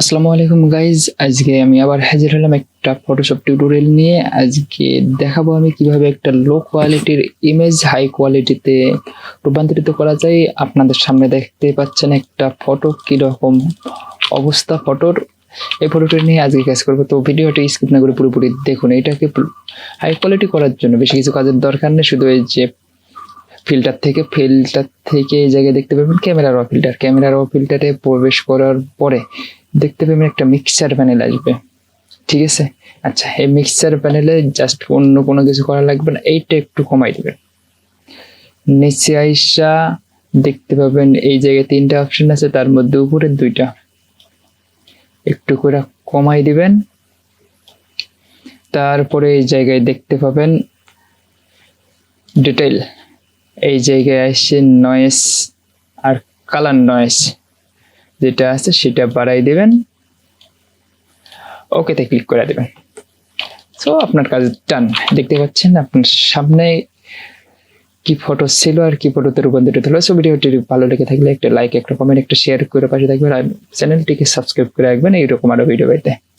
আসসালামু আলাইকুম গাইজ, আজকে আমি আবার হাজির হলাম একটা ফটোশপ টিউটোরিয়াল নিয়ে। আজকে দেখাবো আমি কিভাবে একটা লো কোয়ালিটির ইমেজ হাই কোয়ালিটিতে রূপান্তরিত করা যায়। আপনাদের সামনে দেখতে পাচ্ছেন একটা ফটো, কিরকম অবস্থা ফটোর। এই ফটোটা নিয়ে আজকে কাজ করবো, তো ভিডিওটা স্কিপ না করে পুরোপুরি দেখুন। এটাকে হাই কোয়ালিটি করার জন্য বেশি কিছু কাজের দরকার নেই, শুধু এই যে ফিল্টার থেকে এই জায়গায় দেখতে পাবেন ক্যামেরার র ফিল্টারে প্রবেশ করার পরে দেখতে পাবেন একটা মিক্সচার প্যানেল আসবে, ঠিক আছে। আচ্ছা, এই মিক্সচার প্যানেলে জাস্ট অন্য কোনো কিছু করা লাগবে না, এইটা একটু কমাই দিবেন। নিচে আইসা দেখতে পাবেন এই জায়গায় তিনটা অপশন আছে, তার মধ্যে উপরে দুইটা একটু করে কমাই দিবেন। তারপরে এই জায়গায় দেখতে পাবেন ডিটেইল, এই জায়গায় আসছে নয়েস আর কালার নয়েস যেটা আছে সেটা বাড়াই দেবেন, ওকেতে ক্লিক করে দেবেন। সো আপনার কাজ ডান। দেখতে পাচ্ছেন আপনার সামনে কি ফটো ছিল আর কি ফটোতে রূপান্তরিত হলো। সো ভিডিওটি ভালো লেগে থাকলে একটা লাইক, একটা কমেন্ট, একটা শেয়ার করে পাশে থাকবেন আর চ্যানেলটিকে সাবস্ক্রাইব করে রাখবেন এইরকম আরো ভিডিও পেতে।